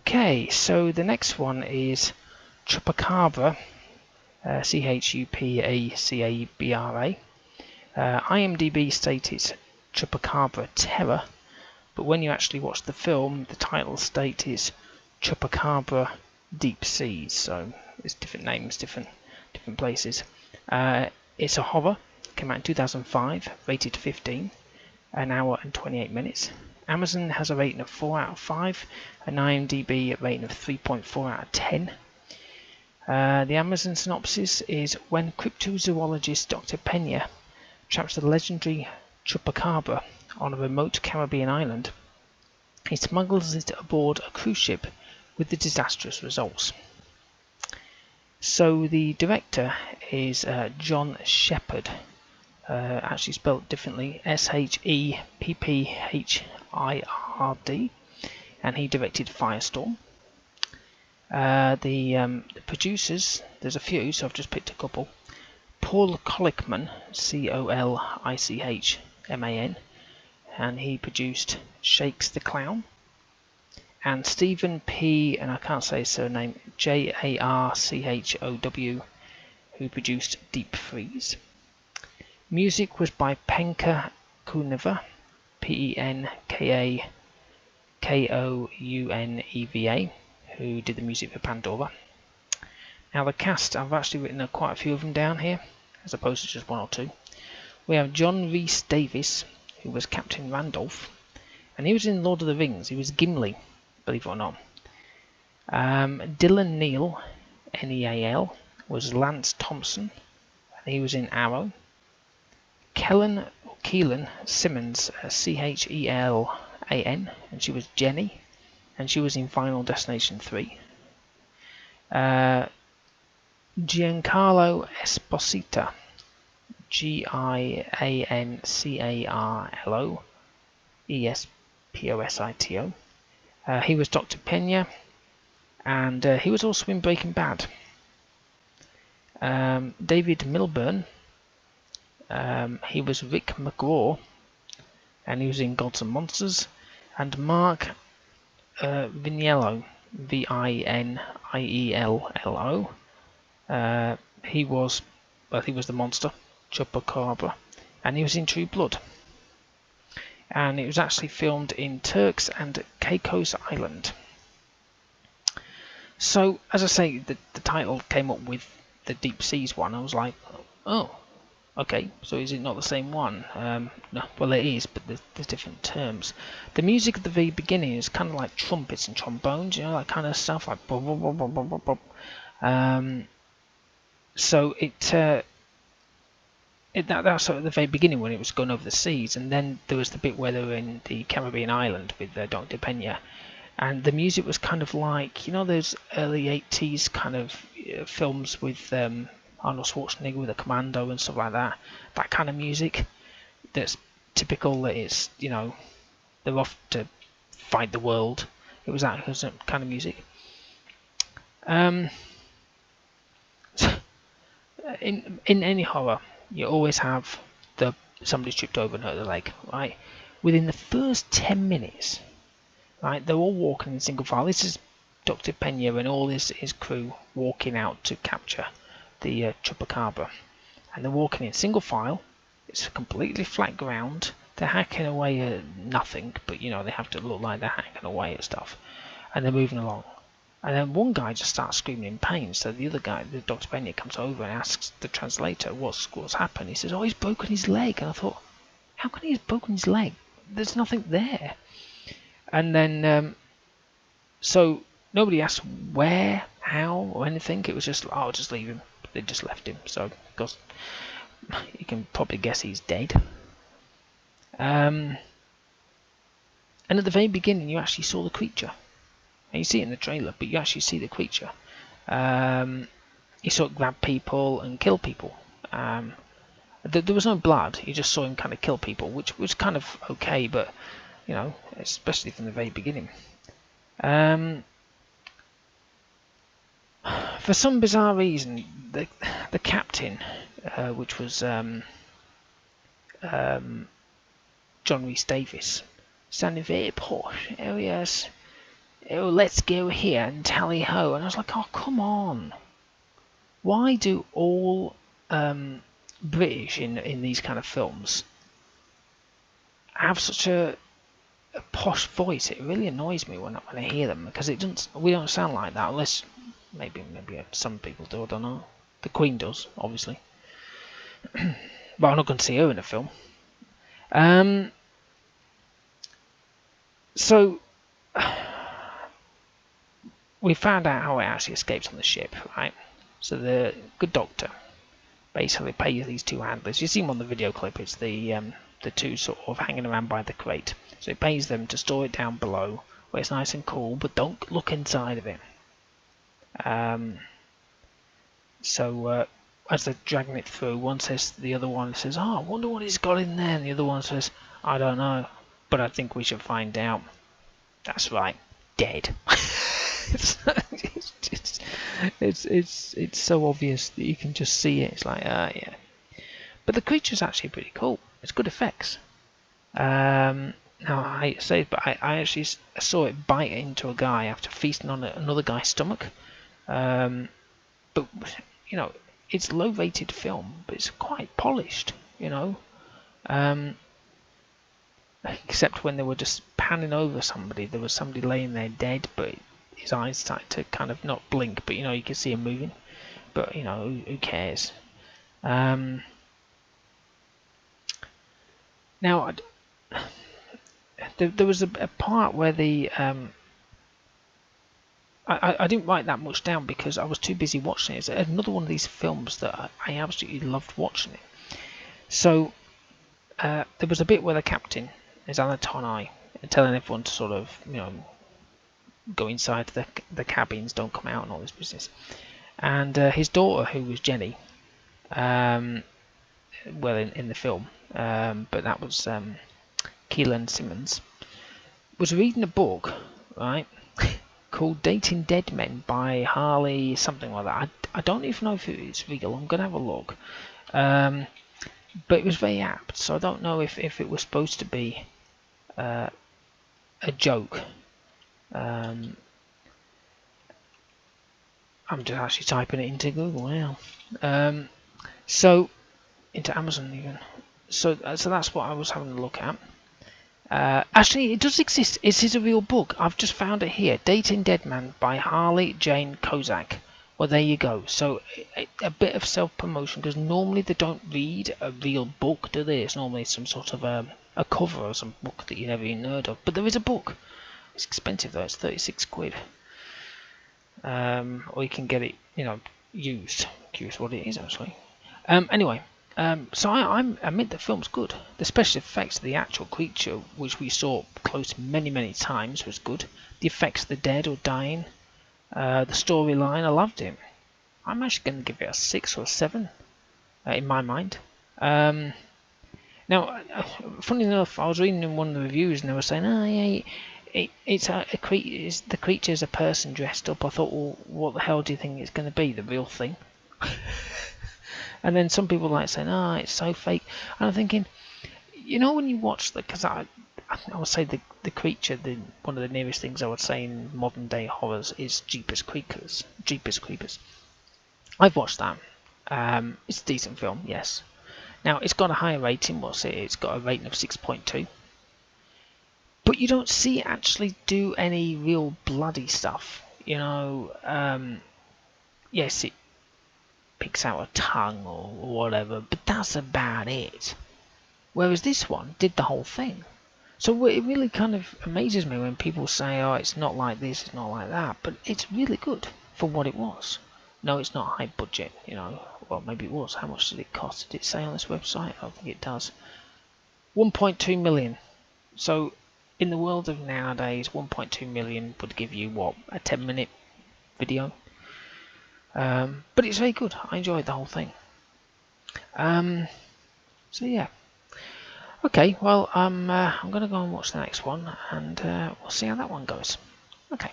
Okay, so the next one is Chupacabra, Chupacabra. IMDb states Chupacabra Terror, but when you actually watch the film, the title state is Chupacabra Deep Seas. So it's different names, different places. It's a horror. Came out in 2005, rated 15, an hour and 28 minutes. Amazon has a rating of 4 out of 5, and IMDb a rating of 3.4 out of 10. The Amazon synopsis is: when cryptozoologist Dr. Pena traps the legendary Chupacabra on a remote Caribbean island, he smuggles it aboard a cruise ship with the disastrous results. So the director is John Shepherd, actually spelled differently, Shepphiard, and he directed Firestorm. The producers, there's a few, so I've just picked a couple. Paul Kolichman, Kolichman, and he produced Shakes the Clown. And Stephen P., and I can't say his surname, Jarchow, who produced Deep Freeze. Music was by Penka Kouneva, Penkakouneva, who did the music for Pandora. Now the cast, I've actually written quite a few of them down here, as opposed to just one or two. We have John Rhys Davies, who was Captain Randolph, and he was in Lord of the Rings. He was Gimli, believe it or not. Dylan Neal, Neal, was Lance Thompson, and he was in Arrow. Keelan Simmons, Chelan, and she was Jenny, and she was in Final Destination 3. Giancarlo Esposito, Giancarlo Esposito. He was Dr. Pena, and he was also in Breaking Bad. David Milburn, he was Rick McGraw, and he was in Gods and Monsters. And Mark Viniello, Viniello, he was the monster, Chupacabra, and he was in True Blood. And it was actually filmed in Turks and Caicos Island. So, as I say, the title came up with the Deep Seas one. I was like, oh, okay, so is it not the same one? No, well it is, but there's different terms. The music at the very beginning is kind of like trumpets and trombones, you know, that kind of stuff, like blah, blah, blah, blah, blah, blah. So that's sort of the very beginning when it was going over the seas, and then there was the bit where they were in the Caribbean island with Dr. Pena, and the music was kind of like, you know, those early 80s kind of films with Arnold Schwarzenegger with a commando and stuff like that. That kind of music that's typical, that is, you know, they're off to fight the world. It was that kind of music. In any horror, you always have somebody tripped over and hurt their leg, right? Within the first 10 minutes, right, they're all walking in single file. This is Dr. Pena and all his crew walking out to capture the Chupacabra, and they're walking in single file. It's completely flat ground. They're hacking away at nothing, but you know, they have to look like they're hacking away at stuff, and they're moving along. And then one guy just starts screaming in pain, so the other guy, the Dr. Pena, comes over and asks the translator what's happened. He says, oh, he's broken his leg. And I thought, how can he have broken his leg? There's nothing there. And then so nobody asked where, how, or anything. It was just, oh, just leave him. They just left him. So, because you can probably guess he's dead. And at the very beginning, you actually saw the creature. And you see it in the trailer, but you actually see the creature. He sort of grabbed people and killed people. There was no blood. You just saw him kind of kill people, which was kind of okay, but you know, especially from the very beginning. For some bizarre reason, the captain, which was John Rhys Davies, sounded very posh. Oh yes, oh, let's go here and tally ho. And I was like, oh, come on. Why do all British in these kind of films have such a posh voice? It really annoys me when I hear them, because it doesn't. We don't sound like that, unless maybe some people do. I don't know. The Queen does, obviously, but I'm not going to see her in a film. So we found out how it actually escapes on the ship, right? So the good doctor basically pays these two handlers. You see them on the video clip. It's the two sort of hanging around by the crate. So he pays them to store it down below where it's nice and cool, but don't look inside of it. So as they're dragging it through, the other one says, "Oh, I wonder what he's got in there," and the other one says, "I don't know, but I think we should find out." That's right, dead. it's so obvious that you can just see it. It's like, yeah. But the creature's actually pretty cool. It's good effects. Now I hate to say it, but I actually saw it bite into a guy after feasting on another guy's stomach. But you know, it's low-rated film, but it's quite polished. You know, except when they were just panning over somebody, there was somebody laying there dead, but his eyes started to kind of not blink, but you know, you can see him moving. But you know, who cares? Now, there was a part where I didn't write that much down because I was too busy watching it. It's another one of these films that I absolutely loved watching it. So there was a bit where the captain is on a tonneau telling everyone to sort of, you know, go inside the cabins, don't come out, and all this business. And his daughter, who was Jenny, well, in the film, but that was Keelan Simmons, was reading a book, right, called Dating Dead Men by Harley something like that. I don't even know if it's real. I'm going to have a look. But it was very apt, so I don't know if it was supposed to be a joke. I'm just actually typing it into Google now. So into Amazon even. So that's what I was having a look at. Actually, it does exist. It is a real book. I've just found it here. Dating Dead Man by Harley Jane Kozak. Well, there you go. So a bit of self-promotion, because normally they don't read a real book, do they? It's normally some sort of a cover or some book that you never even heard of. But there is a book. It's expensive though. It's 36 quid. Or you can get it, you know, used. Curious what it is actually. Anyway. So I admit the film's good. The special effects of the actual creature, which we saw close many times, was good. The effects of the dead or dying, the storyline, I loved it. I'm actually going to give it a 6 or 7 in my mind. Now, funny enough, I was reading in one of the reviews and they were saying, "Oh yeah, the creature's a person dressed up." I thought, well, what the hell do you think it's going to be? The real thing? And then some people like saying, "Oh, it's so fake." And I'm thinking, you know, when you watch because I would say the creature, one of the nearest things I would say in modern day horrors is Jeepers Creepers. I've watched that. It's a decent film, yes. Now it's got a higher rating. What's it? It's got a rating of 6.2. But you don't see it actually do any real bloody stuff. You know, yes, it picks out a tongue or whatever, but that's about it. Whereas this one did the whole thing. So it really kind of amazes me when people say, "Oh, it's not like this, it's not like that," but it's really good for what it was. No, it's not high budget, you know. Well, maybe it was. How much did it cost? Did it say on this website? I don't think it does. 1.2 million. So in the world of nowadays, 1.2 million would give you what, a 10-minute video. But it's very good. I enjoyed the whole thing. So yeah. Okay, well, I'm going to go and watch the next one, and we'll see how that one goes. Okay.